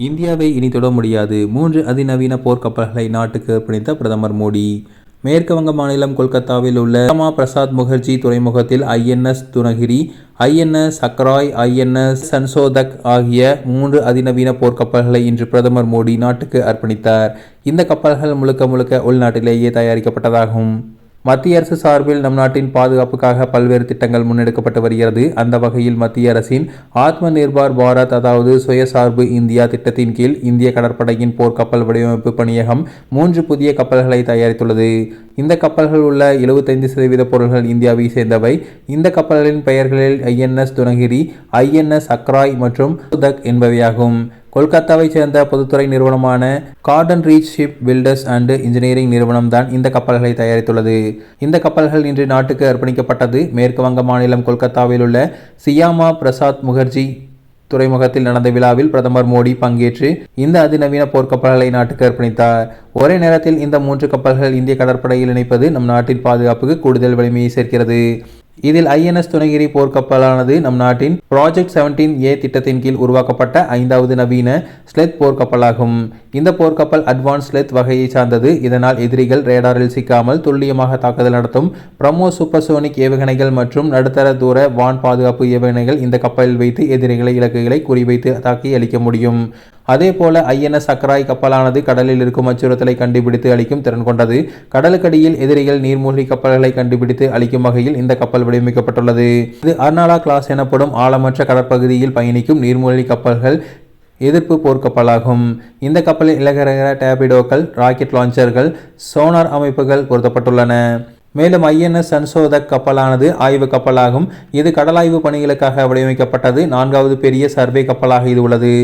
இந்தியாவை இனி தொட முடியாது 3 அதிநவீன போர்க்கப்பல்களை நாட்டுக்கு அர்ப்பணித்த பிரதமர் மோடி. மேற்கு வங்க மாநிலம் கொல்கத்தாவில் உள்ள ஷியாமா பிரசாத் முகர்ஜி துறைமுகத்தில் INS Dunagiri, INS சக்ராய், INS Sanshodhak ஆகிய 3 அதிநவீன போர்க்கப்பல்களை இன்று பிரதமர் மோடி நாட்டுக்கு அர்ப்பணித்தார். இந்த கப்பல்கள் முழுக்க முழுக்க உள்நாட்டிலேயே தயாரிக்கப்பட்டதாகும். மத்திய அரசு சார்பில் நம் நாட்டின் பாதுகாப்புக்காக பல்வேறு திட்டங்கள் முன்னெடுக்கப்பட்டு வருகிறது. அந்த வகையில் மத்திய அரசின் ஆத்ம நிர்பார் பாரத் அதாவது சுயசார்பு இந்தியா திட்டத்தின் கீழ் இந்திய கடற்படையின் போர்க்கப்பல் வடிவமைப்பு பணியகம் 3 புதிய கப்பல்களை தயாரித்துள்ளது. இந்த கப்பல்கள் உள்ள 75% பொருட்கள் இந்தியாவை சேர்ந்தவை. இந்த கப்பல்களின் பெயர்களில் INS துனகிரி, INS சக்ராய் மற்றும் சன்சோதக் என்பவையாகும். கொல்கத்தாவை சேர்ந்த பொதுத்துறை நிறுவனமான Garden Reach Ship Builders and Engineering நிறுவனம் தான் இந்த கப்பல்களை தயாரித்துள்ளது. இந்த கப்பல்கள் இன்று நாட்டுக்கு அர்ப்பணிக்கப்பட்டது. மேற்கு வங்க மாநிலம் கொல்கத்தாவில் உள்ள ஷியாமா பிரசாத் முகர்ஜி துறைமுகத்தில் நடந்த விழாவில் பிரதமர் மோடி பங்கேற்று இந்த அதிநவீன போர்க்கப்பல்களை நாட்டுக்கு அர்ப்பணித்தார். ஒரே நேரத்தில் இந்த 3 கப்பல்கள் இந்திய கடற்படையில் இணைப்பது நம் நாட்டின் பாதுகாப்புக்கு கூடுதல் வலிமையை சேர்க்கிறது. இதில் INS துனகிரி போர்க்கப்பலானது நம் நாட்டின் ப்ராஜெக்ட் 17A திட்டத்தின் கீழ் உருவாக்கப்பட்ட 5வது நவீன ஸ்லெத் போர்க்கப்பலாகும். இந்த போர்க்கப்பல் அட்வான்ஸ் ஸ்லெத் வகையை சார்ந்தது. இதனால் எதிரிகள் ரேடாரில் சிக்காமல் துல்லியமாக தாக்குதல் நடத்தும் பிரம்மோஸ் சூப்பர்சோனிக் ஏவுகணைகள் மற்றும் நடுத்தர தூர வான் பாதுகாப்பு ஏவுகணைகள் இந்த கப்பலில் வைத்து எதிரிகளை இலக்குகளை குறிவைத்து தாக்கி அளிக்க முடியும். அதேபோல INS சக்ராய் கப்பலானது கடலில் இருக்கும் அச்சுறுத்தலை கண்டுபிடித்து அளிக்கும் திறன் கொண்டது. கடலுக்கடியில் எதிரிகள் நீர்மூழ்கி கப்பல்களை கண்டுபிடித்து அளிக்கும் வகையில் இந்த கப்பல் வடிவமைக்கப்பட்டுள்ளது. இது அர்னாலா கிளாஸ் எனப்படும் ஆழமற்ற கடற்பகுதியில் பயணிக்கும் நீர்மூழ்கி கப்பல்கள் எதிர்ப்பு போர்க்கப்பலாகும். இந்த கப்பலில் இலகுரக டார்பிடோக்கள், ராக்கெட் லான்ச்சர்கள், சோனார் அமைப்புகள் பொருத்தப்பட்டுள்ளன. மேலும் INS சன்சோதக் கப்பலானது ஆய்வு கப்பலாகும். இது கடலாய்வு பணிகளுக்காக வடிவமைக்கப்பட்டது. 4வது பெரிய சர்வே கப்பலாக இது உள்ளது.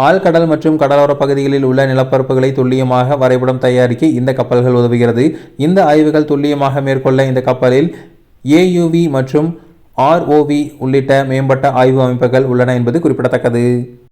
ஆழ்கடல் மற்றும் கடலோர பகுதிகளில் உள்ள நிலப்பரப்புகளை துல்லியமாக வரைபடம் தயாரிக்க இந்த கப்பல்கள் உதவுகிறது. இந்த ஆய்வுகள் துல்லியமாக மேற்கொள்ள இந்த கப்பலில் AUV மற்றும் ROV உள்ளிட்ட மேம்பட்ட ஆய்வு அமைப்புகள் உள்ளன என்பது குறிப்பிடத்தக்கது.